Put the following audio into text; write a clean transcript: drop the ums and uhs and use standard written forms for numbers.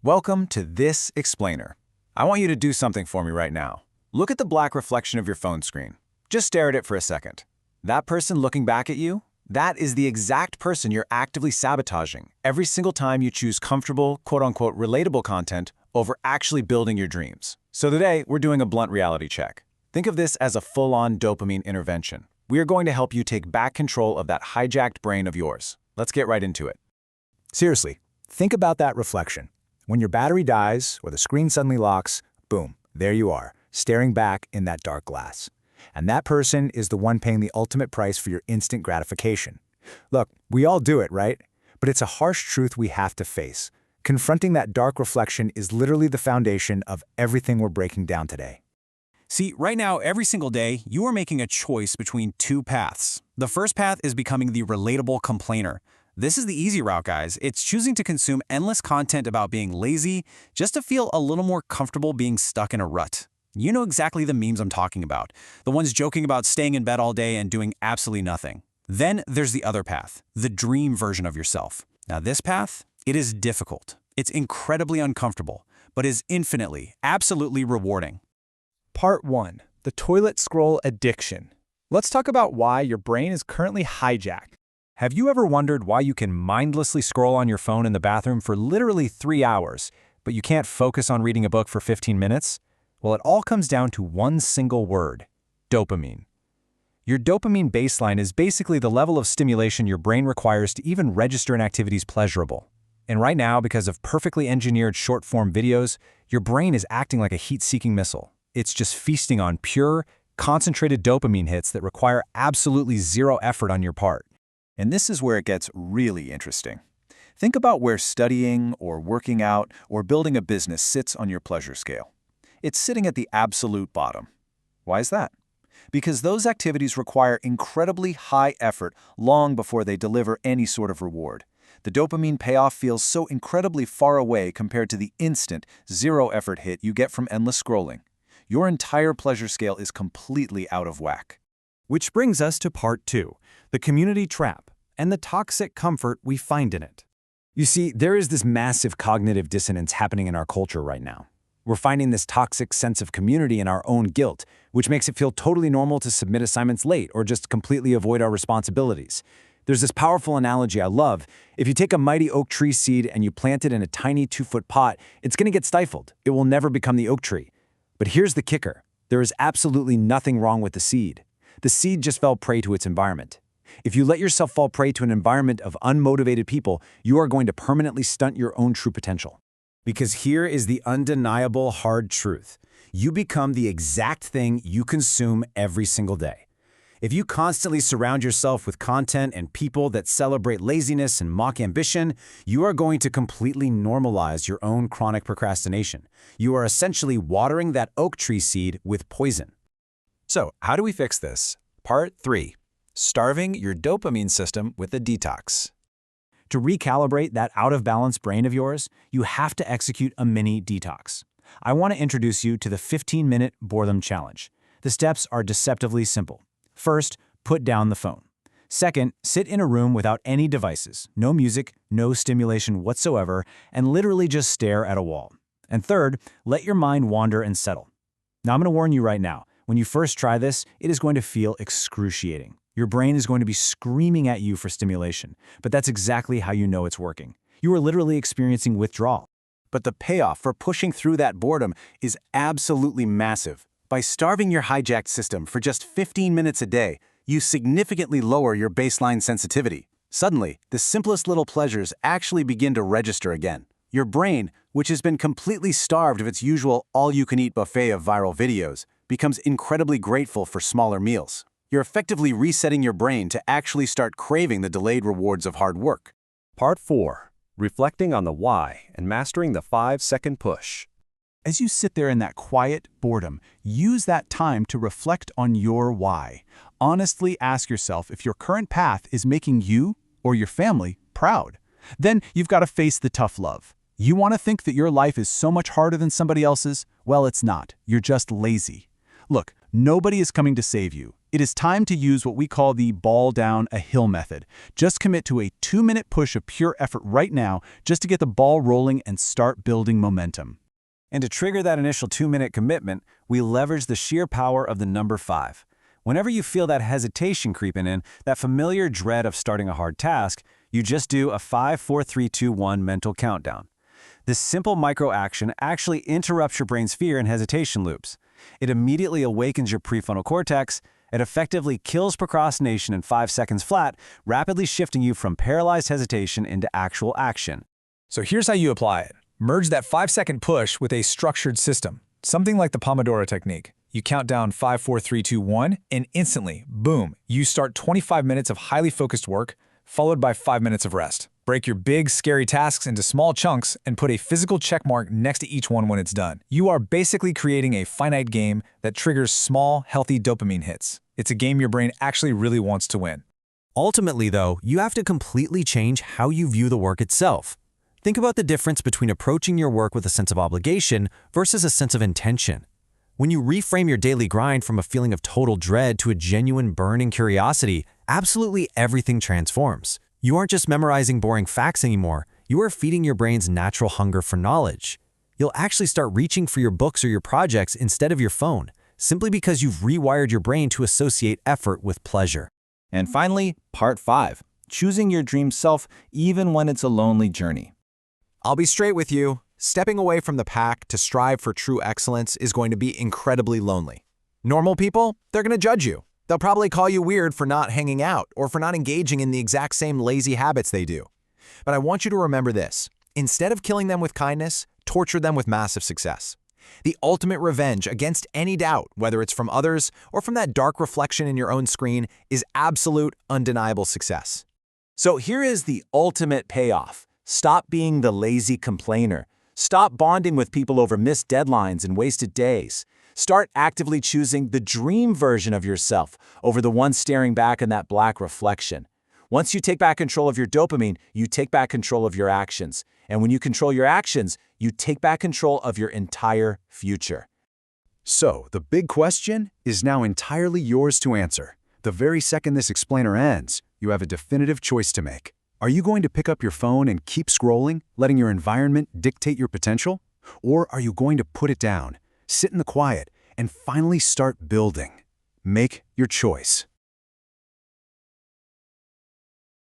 Welcome to This Explainer. I want you to do something for me right now. Look at the black reflection of your phone screen. Just stare at it for a second. That person looking back at you, that is the exact person you're actively sabotaging every single time you choose comfortable, quote-unquote, relatable content over actually building your dreams. So today, we're doing a blunt reality check. Think of this as a full-on dopamine intervention. We are going to help you take back control of that hijacked brain of yours. Let's get right into it. Seriously, think about that reflection. When your battery dies or the screen suddenly locks, boom, there you are, staring back in that dark glass. And that person is the one paying the ultimate price for your instant gratification. Look, we all do it, right? But it's a harsh truth we have to face. Confronting that dark reflection is literally the foundation of everything we're breaking down today. See, right now, every single day, you are making a choice between two paths. The first path is becoming the relatable complainer. This is the easy route, guys. It's choosing to consume endless content about being lazy just to feel a little more comfortable being stuck in a rut. You know exactly the memes I'm talking about, the ones joking about staying in bed all day and doing absolutely nothing. Then there's the other path, the dream version of yourself. Now this path, it is difficult. It's incredibly uncomfortable, but is infinitely, absolutely rewarding. Part 1. The toilet scroll addiction. Let's talk about why your brain is currently hijacked. Have you ever wondered why you can mindlessly scroll on your phone in the bathroom for literally 3 hours, but you can't focus on reading a book for 15 minutes? Well, it all comes down to one single word: dopamine. Your dopamine baseline is basically the level of stimulation your brain requires to even register an activity as pleasurable. And right now, because of perfectly engineered short-form videos, your brain is acting like a heat-seeking missile. It's just feasting on pure, concentrated dopamine hits that require absolutely zero effort on your part. And this is where it gets really interesting. Think about where studying or working out or building a business sits on your pleasure scale. It's sitting at the absolute bottom. Why is that? Because those activities require incredibly high effort long before they deliver any sort of reward. The dopamine payoff feels so incredibly far away compared to the instant, zero-effort hit you get from endless scrolling. Your entire pleasure scale is completely out of whack. Which brings us to part 2, the community trap, and the toxic comfort we find in it. You see, there is this massive cognitive dissonance happening in our culture right now. We're finding this toxic sense of community in our own guilt, which makes it feel totally normal to submit assignments late or just completely avoid our responsibilities. There's this powerful analogy I love. If you take a mighty oak tree seed and you plant it in a tiny 2-foot pot, it's going to get stifled. It will never become the oak tree. But here's the kicker. There is absolutely nothing wrong with the seed. The seed just fell prey to its environment. If you let yourself fall prey to an environment of unmotivated people, you are going to permanently stunt your own true potential. Because here is the undeniable hard truth. You become the exact thing you consume every single day. If you constantly surround yourself with content and people that celebrate laziness and mock ambition, you are going to completely normalize your own chronic procrastination. You are essentially watering that oak tree seed with poison. So, how do we fix this? Part 3. Starving your dopamine system with a detox. To recalibrate that out-of-balance brain of yours, you have to execute a mini detox. I want to introduce you to the 15-minute boredom challenge. The steps are deceptively simple. First, put down the phone. Second, sit in a room without any devices, no music, no stimulation whatsoever, and literally just stare at a wall. And third, let your mind wander and settle. Now, I'm going to warn you right now. When you first try this, it is going to feel excruciating. Your brain is going to be screaming at you for stimulation, but that's exactly how you know it's working. You are literally experiencing withdrawal. But the payoff for pushing through that boredom is absolutely massive. By starving your hijacked system for just 15 minutes a day, you significantly lower your baseline sensitivity. Suddenly, the simplest little pleasures actually begin to register again. Your brain, which has been completely starved of its usual all-you-can-eat buffet of viral videos, becomes incredibly grateful for smaller meals. You're effectively resetting your brain to actually start craving the delayed rewards of hard work. Part 4. Reflecting on the why and mastering the 5-second push. As you sit there in that quiet boredom, use that time to reflect on your why. Honestly ask yourself if your current path is making you or your family proud. Then you've got to face the tough love. You want to think that your life is so much harder than somebody else's? Well, it's not. You're just lazy. Look, nobody is coming to save you. It is time to use what we call the ball down a hill method. Just commit to a 2-minute push of pure effort right now just to get the ball rolling and start building momentum. And to trigger that initial 2-minute commitment, we leverage the sheer power of the number 5. Whenever you feel that hesitation creeping in, that familiar dread of starting a hard task, you just do a 5, 4, 3, 2, 1 mental countdown. This simple micro-action actually interrupts your brain's fear and hesitation loops. It immediately awakens your prefrontal cortex. It effectively kills procrastination in 5 seconds flat, rapidly shifting you from paralyzed hesitation into actual action. So here's how you apply it. Merge that 5-second push with a structured system, something like the Pomodoro technique. You count down 5, 4, 3, 2, 1, and instantly, boom, you start 25 minutes of highly focused work, followed by 5 minutes of rest. Break your big, scary tasks into small chunks and put a physical check mark next to each one when it's done. You are basically creating a finite game that triggers small, healthy dopamine hits. It's a game your brain actually really wants to win. Ultimately, though, you have to completely change how you view the work itself. Think about the difference between approaching your work with a sense of obligation versus a sense of intention. When you reframe your daily grind from a feeling of total dread to a genuine burning curiosity, absolutely everything transforms. You aren't just memorizing boring facts anymore, you are feeding your brain's natural hunger for knowledge. You'll actually start reaching for your books or your projects instead of your phone, simply because you've rewired your brain to associate effort with pleasure. And finally, part 5, choosing your dream self even when it's a lonely journey. I'll be straight with you. Stepping away from the pack to strive for true excellence is going to be incredibly lonely. Normal people, they're going to judge you. They'll probably call you weird for not hanging out or for not engaging in the exact same lazy habits they do. But I want you to remember this. Instead of killing them with kindness, torture them with massive success. The ultimate revenge against any doubt, whether it's from others or from that dark reflection in your own screen, is absolute, undeniable success. So here is the ultimate payoff. Stop being the lazy complainer. Stop bonding with people over missed deadlines and wasted days. Start actively choosing the dream version of yourself over the one staring back in that black reflection. Once you take back control of your dopamine, you take back control of your actions. And when you control your actions, you take back control of your entire future. So, the big question is now entirely yours to answer. The very second this explainer ends, you have a definitive choice to make. Are you going to pick up your phone and keep scrolling, letting your environment dictate your potential? Or are you going to put it down, sit in the quiet, and finally start building? Make your choice.